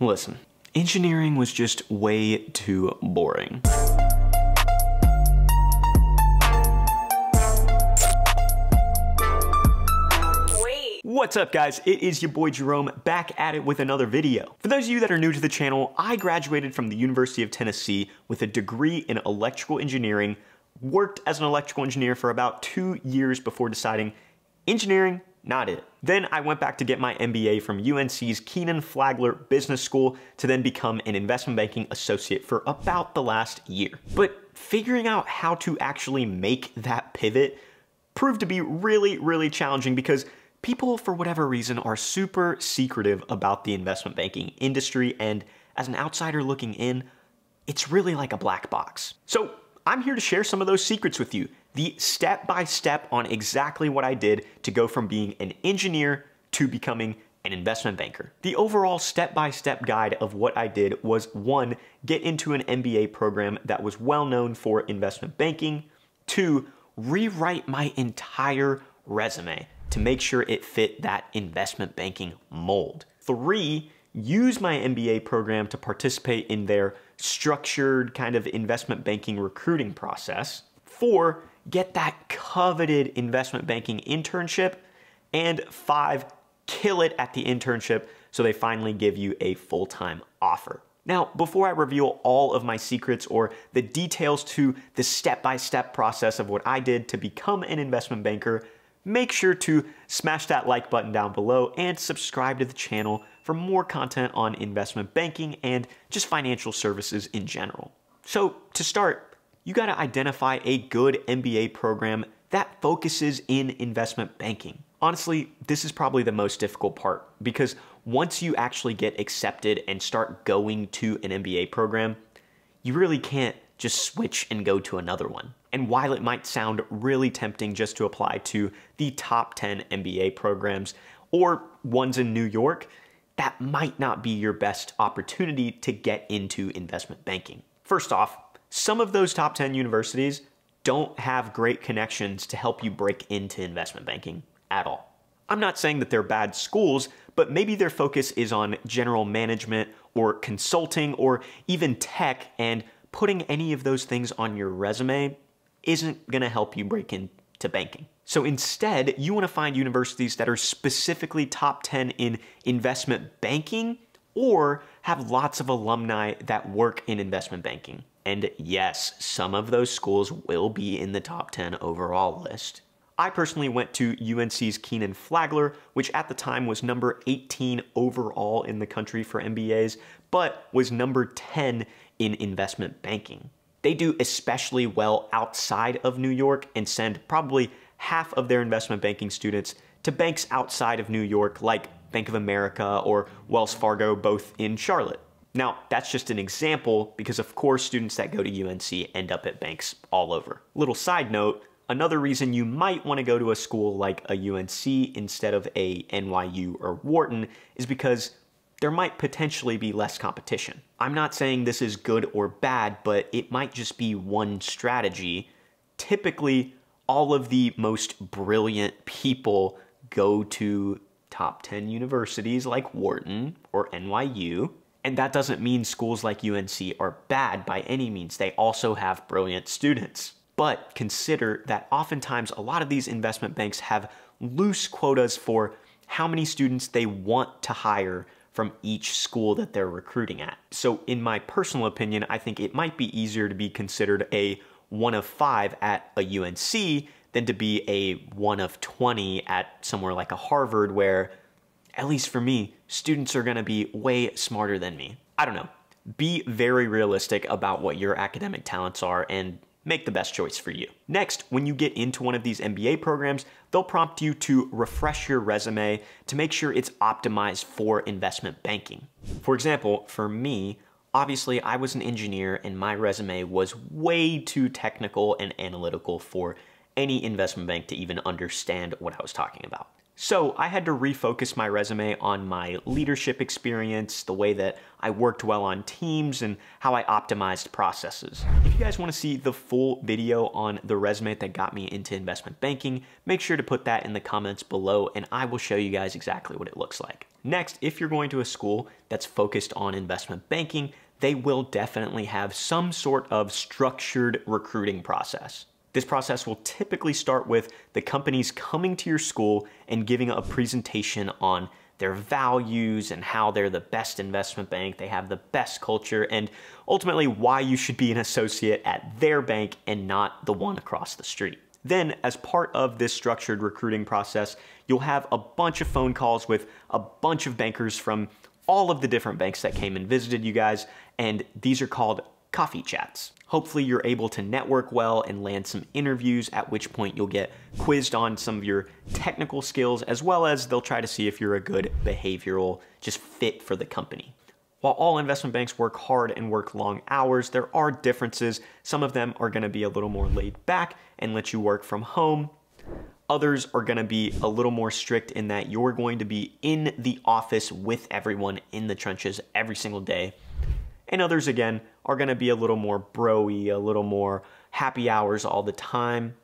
Listen, engineering was just way too boring. What's up guys, it is your boy Jerome back at it with another video. For those of you that are new to the channel, I graduated from the University of Tennessee with a degree in electrical engineering, worked as an electrical engineer for about 2 years before deciding engineering, not it. Then I went back to get my MBA from UNC's Flagler Business School to then become an investment banking associate for about the last year. But figuring out how to actually make that pivot proved to be really challenging because people, for whatever reason, are super secretive about the investment banking industry, and as an outsider looking in, it's really like a black box. So I'm here to share some of those secrets with you, the step-by-step on exactly what I did to go from being an engineer to becoming an investment banker. The overall step-by-step guide of what I did was 1, get into an MBA program that was well known for investment banking, 2, rewrite my entire resume to make sure it fit that investment banking mold. 3, use my MBA program to participate in their structured kind of investment banking recruiting process. 4, get that coveted investment banking internship. And 5, kill it at the internship so they finally give you a full-time offer. Now, before I reveal all of my secrets or the details to the step-by-step process of what I did to become an investment banker, make sure to smash that like button down below and subscribe to the channel for more content on investment banking and just financial services in general. So to start, you gotta identify a good MBA program that focuses in investment banking. Honestly, this is probably the most difficult part because once you actually get accepted and start going to an MBA program, you really can't just switch and go to another one. And while it might sound really tempting just to apply to the top 10 MBA programs or ones in New York, that might not be your best opportunity to get into investment banking. First off, some of those top 10 universities don't have great connections to help you break into investment banking at all. I'm not saying that they're bad schools, but maybe their focus is on general management or consulting or even tech, and putting any of those things on your resume isn't gonna help you break into banking. So instead, you wanna find universities that are specifically top 10 in investment banking or have lots of alumni that work in investment banking. And yes, some of those schools will be in the top 10 overall list. I personally went to UNC's Flagler, which at the time was number 18 overall in the country for MBAs, but was number 10 in investment banking. They do especially well outside of New York and send probably half of their investment banking students to banks outside of New York like Bank of America or Wells Fargo, both in Charlotte. Now, that's just an example because of course students that go to UNC end up at banks all over. Little side note, another reason you might want to go to a school like a UNC instead of a NYU or Wharton is because there might potentially be less competition. I'm not saying this is good or bad, but it might just be one strategy. Typically, all of the most brilliant people go to top 10 universities like Wharton or NYU, and that doesn't mean schools like UNC are bad by any means. They also have brilliant students. But consider that oftentimes a lot of these investment banks have loose quotas for how many students they want to hire from each school that they're recruiting at. So in my personal opinion, I think it might be easier to be considered a 1 of 5 at a UNC than to be a 1 of 20 at somewhere like a Harvard where, at least for me, students are gonna be way smarter than me. I don't know. Be very realistic about what your academic talents are and make the best choice for you. Next, when you get into one of these MBA programs, they'll prompt you to refresh your resume to make sure it's optimized for investment banking. For example, for me, obviously I was an engineer and my resume was way too technical and analytical for any investment bank to even understand what I was talking about. So I had to refocus my resume on my leadership experience, the way that I worked well on teams, and how I optimized processes. If you guys want to see the full video on the resume that got me into investment banking, make sure to put that in the comments below and I will show you guys exactly what it looks like. Next, if you're going to a school that's focused on investment banking, they will definitely have some sort of structured recruiting process. This process will typically start with the companies coming to your school and giving a presentation on their values and how they're the best investment bank, they have the best culture, and ultimately why you should be an associate at their bank and not the one across the street. Then, as part of this structured recruiting process, you'll have a bunch of phone calls with a bunch of bankers from all of the different banks that came and visited you guys, and these are called coffee chats. Hopefully you're able to network well and land some interviews, at which point you'll get quizzed on some of your technical skills, as well as they'll try to see if you're a good behavioral just fit for the company. While all investment banks work hard and work long hours, there are differences. Some of them are gonna be a little more laid back and let you work from home. Others are gonna be a little more strict in that you're going to be in the office with everyone in the trenches every single day. And others, again, are gonna be a little more bro-y, a little more happy hours all the time.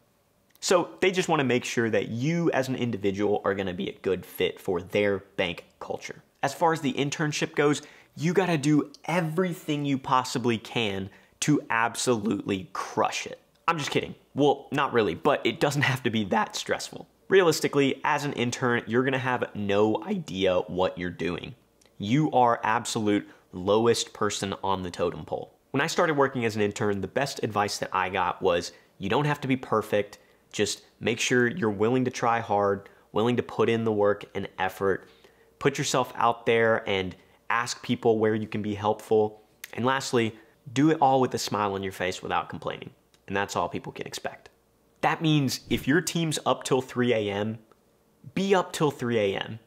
So they just wanna make sure that you as an individual are gonna be a good fit for their bank culture. As far as the internship goes, you gotta do everything you possibly can to absolutely crush it. I'm just kidding. Well, not really, but it doesn't have to be that stressful. Realistically, as an intern, you're gonna have no idea what you're doing. You are absolute lowest person on the totem pole. When I started working as an intern, the best advice that I got was you don't have to be perfect, just make sure you're willing to try hard, willing to put in the work and effort, put yourself out there and ask people where you can be helpful, and lastly, do it all with a smile on your face without complaining, and that's all people can expect. That means if your team's up till 3 a.m., be up till 3 a.m.,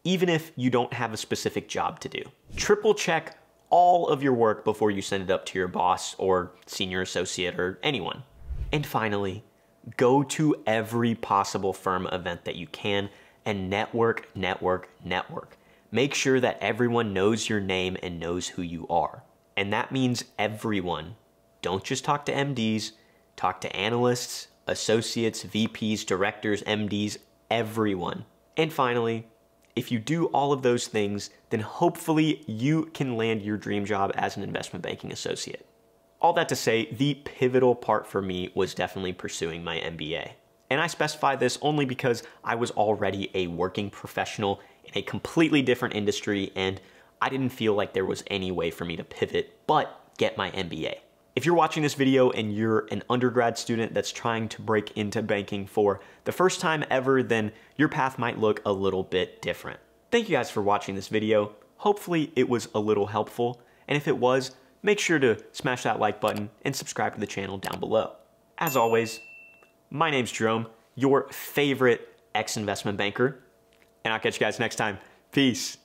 even if you don't have a specific job to do. Triple check all of your work before you send it up to your boss or senior associate or anyone. And finally, go to every possible firm event that you can and network, network, network. Make sure that everyone knows your name and knows who you are. And that means everyone. Don't just talk to MDs, talk to analysts, associates, VPs, directors, MDs, everyone. And finally, if you do all of those things, then hopefully you can land your dream job as an investment banking associate. All that to say, the pivotal part for me was definitely pursuing my MBA. And I specify this only because I was already a working professional in a completely different industry and I didn't feel like there was any way for me to pivot but get my MBA. If you're watching this video and you're an undergrad student that's trying to break into banking for the first time ever, then your path might look a little bit different. Thank you guys for watching this video. Hopefully it was a little helpful, and if it was, make sure to smash that like button and subscribe to the channel down below. As always, my name's Jerome, your favorite ex-investment banker, and I'll catch you guys next time. Peace.